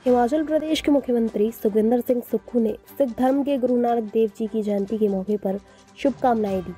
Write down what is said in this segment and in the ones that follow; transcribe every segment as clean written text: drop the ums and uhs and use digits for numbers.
हिमाचल प्रदेश के मुख्यमंत्री सुखविंदर सिंह सुक्खू ने सिख धर्म के गुरु नानक देव जी की जयंती के मौके पर शुभकामनाएं दी।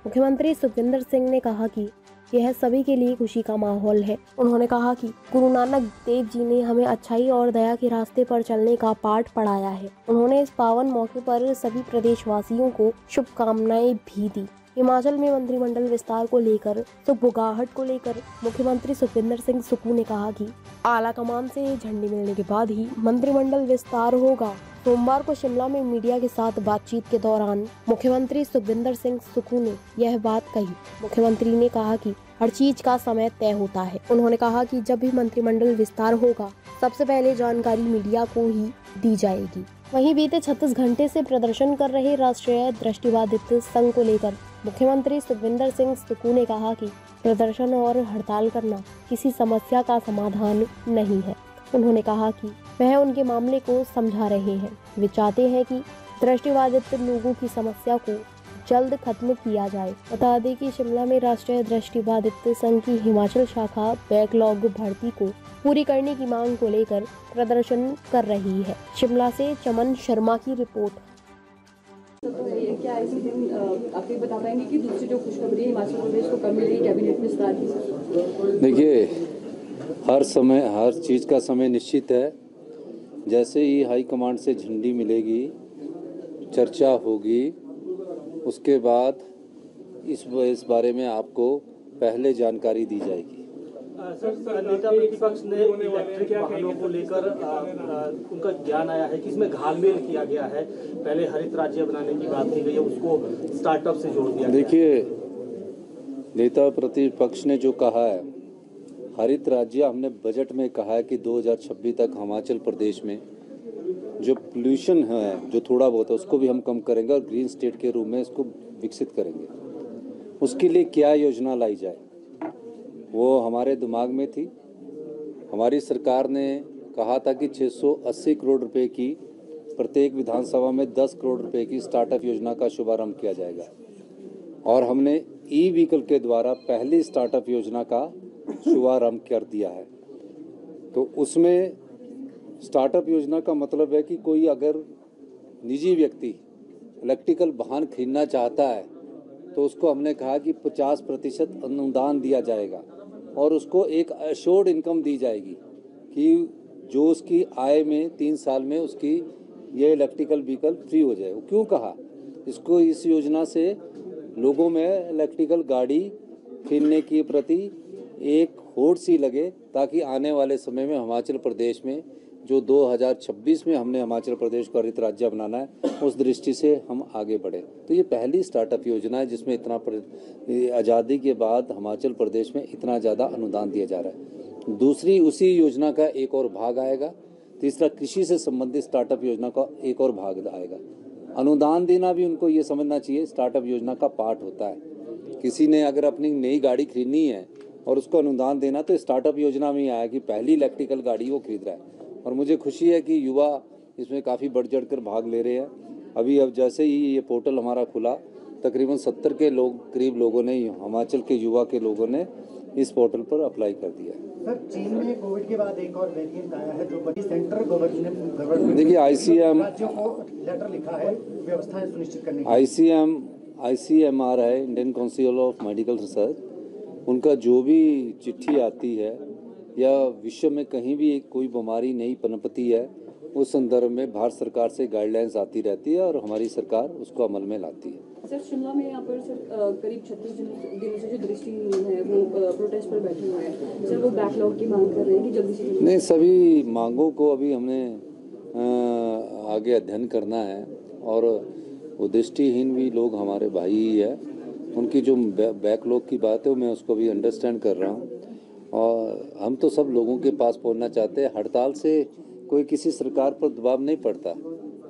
मुख्यमंत्री सुखविंदर सिंह ने कहा कि यह सभी के लिए खुशी का माहौल है। उन्होंने कहा कि गुरु नानक देव जी ने हमें अच्छाई और दया के रास्ते पर चलने का पाठ पढ़ाया है। उन्होंने इस पावन मौके पर सभी प्रदेशवासियों को शुभकामनाएं भी दी। हिमाचल में मंत्रिमंडल विस्तार को लेकर सुगबुगाहट को लेकर मुख्यमंत्री सुखविंदर सिंह सुक्खू ने कहा कि आला कमान से झंडी मिलने के बाद ही मंत्रिमंडल विस्तार होगा। सोमवार को शिमला में मीडिया के साथ बातचीत के दौरान मुख्यमंत्री सुखविंदर सिंह सुक्खू ने यह बात कही। मुख्यमंत्री ने कहा कि हर चीज का समय तय होता है। उन्होंने कहा कि जब भी मंत्रिमंडल विस्तार होगा, सबसे पहले जानकारी मीडिया को ही दी जाएगी। वहीं बीते 36 घंटे से प्रदर्शन कर रहे राष्ट्रीय दृष्टिबाधित संघ को लेकर मुख्यमंत्री सुखविंदर सिंह सुक्खू ने कहा कि प्रदर्शन और हड़ताल करना किसी समस्या का समाधान नहीं है। उन्होंने कहा कि वह उनके मामले को समझा रहे हैं। वे चाहते हैं कि दृष्टिबाधित लोगों की समस्या को जल्द खत्म किया जाए। बता दें कि शिमला में राष्ट्रीय दृष्टिबाधित संघ की हिमाचल शाखा बैकलॉग भर्ती को पूरी करने की मांग को लेकर प्रदर्शन कर रही है। शिमला से चमन शर्मा की रिपोर्ट। तो क्या इसी दिन आप ये बता पाएंगे कि दूसरी जो खुशखबरी हिमाचल प्रदेश को कब मिलेगी कैबिनेट विस्तार की? देखिए, हर समय हर चीज़ का समय निश्चित है। जैसे ही हाई कमांड से झंडी मिलेगी, चर्चा होगी, उसके बाद इस बारे में आपको पहले जानकारी दी जाएगी। सर, नेता प्रतिपक्ष ने इलेक्ट्रिक वाहनों को लेकर उनका ज्ञान आया है कि इसमें घालमेल किया गया है। पहले हरित राज्य बनाने की बात की गई है, उसको स्टार्टअप से जोड़ दिया। देखिए, नेता प्रतिपक्ष ने जो कहा है, हरित राज्य हमने बजट में कहा है कि 2026 तक हिमाचल प्रदेश में जो पोल्यूशन है, जो थोड़ा बहुत है, उसको भी हम कम करेंगे और ग्रीन स्टेट के रूप में इसको विकसित करेंगे। उसके लिए क्या योजना लाई जाए, वो हमारे दिमाग में थी। हमारी सरकार ने कहा था कि 680 करोड़ रुपए की प्रत्येक विधानसभा में 10 करोड़ रुपए की स्टार्टअप योजना का शुभारंभ किया जाएगा और हमने ई व्हीकल के द्वारा पहली स्टार्टअप योजना का शुभारंभ कर दिया है। तो उसमें स्टार्टअप योजना का मतलब है कि कोई अगर निजी व्यक्ति इलेक्ट्रिकल वाहन खरीदना चाहता है तो उसको हमने कहा कि 50% अनुदान दिया जाएगा और उसको एक एश्योर्ड इनकम दी जाएगी कि जो उसकी आय में 3 साल में उसकी ये इलेक्ट्रिकल व्हीकल फ्री हो जाए। क्यों कहा इसको? इस योजना से लोगों में इलेक्ट्रिकल गाड़ी खरीदने के प्रति एक होड़ सी लगे, ताकि आने वाले समय में हिमाचल प्रदेश में जो 2026 में हमने हिमाचल प्रदेश को हरित राज्य बनाना है, उस दृष्टि से हम आगे बढ़े। तो ये पहली स्टार्टअप योजना है जिसमें इतना आज़ादी के बाद हिमाचल प्रदेश में इतना ज़्यादा अनुदान दिया जा रहा है। दूसरी उसी योजना का एक और भाग आएगा। तीसरा, कृषि से संबंधित स्टार्टअप योजना का एक और भाग आएगा। अनुदान देना भी उनको ये समझना चाहिए स्टार्टअप योजना का पार्ट होता है। किसी ने अगर अपनी नई गाड़ी खरीदनी है और उसको अनुदान देना, तो स्टार्टअप योजना में ही आया कि पहली इलेक्ट्रिकल गाड़ी वो खरीद रहा है। और मुझे खुशी है कि युवा इसमें काफ़ी बढ़ चढ़ कर भाग ले रहे हैं। अब जैसे ही ये पोर्टल हमारा खुला, तकरीबन 70 के करीब लोगों ने, हिमाचल के युवा के लोगों ने इस पोर्टल पर अप्लाई कर दिया है। सर, चीन में कोविड के बाद एक और वेरिएंट आया है जो बड़ी सेंट्रल गवर्नमेंट, देखिए, आईसीएम राज्यों को लेटर लिखा है व्यवस्थाएं सुनिश्चित करने की। आईसीएमआर है, Indian council of medical research. उनका जो भी चिट्ठी आती है या विश्व में कहीं भी कोई बीमारी नई पनपती है, उस संदर्भ में भारत सरकार से गाइडलाइंस आती रहती है और हमारी सरकार उसको अमल में लाती है। सर, शिमला में यहाँ पर सर करीब 36 दिनों से जो दृष्टिहीन है वो प्रोटेस्ट पर बैठे हुए हैं। सर, वो बैकलॉग की मांग कर रहे हैं कि जल्दी से नहीं, सभी मांगों को अभी हमने आगे अध्ययन करना है और वो दृष्टिहीन भी लोग हमारे भाई ही है। उनकी जो बैकलॉग की बात है मैं उसको भी अंडरस्टैंड कर रहा हूँ और हम तो सब लोगों के पास पहुंचना चाहते हैं। हड़ताल से कोई किसी सरकार पर दबाव नहीं पड़ता।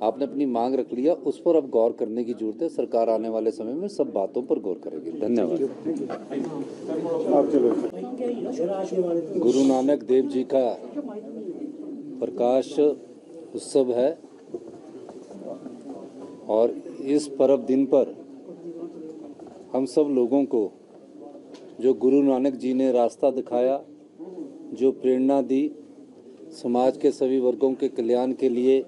आपने अपनी मांग रख लिया, उस पर अब गौर करने की जरूरत है। सरकार आने वाले समय में सब बातों पर गौर करेगी। धन्यवाद। गुरु नानक देव जी का प्रकाश उत्सव है और इस पर्व दिन पर हम सब लोगों को जो गुरु नानक जी ने रास्ता दिखाया, जो प्रेरणा दी, समाज के सभी वर्गों के कल्याण के लिए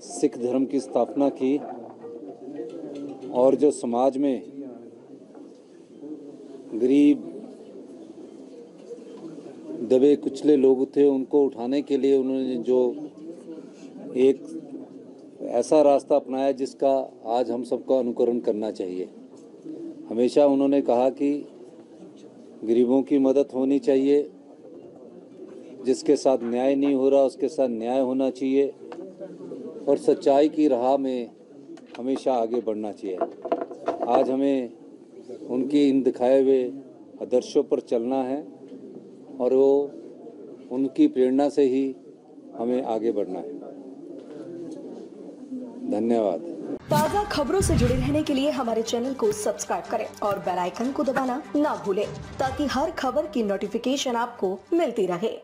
सिख धर्म की स्थापना की और जो समाज में गरीब दबे कुचले लोग थे उनको उठाने के लिए उन्होंने जो एक ऐसा रास्ता अपनाया जिसका आज हम सबको अनुकरण करना चाहिए। हमेशा उन्होंने कहा कि गरीबों की मदद होनी चाहिए, जिसके साथ न्याय नहीं हो रहा उसके साथ न्याय होना चाहिए और सच्चाई की राह में हमेशा आगे बढ़ना चाहिए। आज हमें उनकी इन दिखाए हुए आदर्शों पर चलना है और वो उनकी प्रेरणा से ही हमें आगे बढ़ना है। धन्यवाद। ताज़ा खबरों से जुड़े रहने के लिए हमारे चैनल को सब्सक्राइब करें और बेल आइकन को दबाना ना भूलें ताकि हर खबर की नोटिफिकेशन आपको मिलती रहे।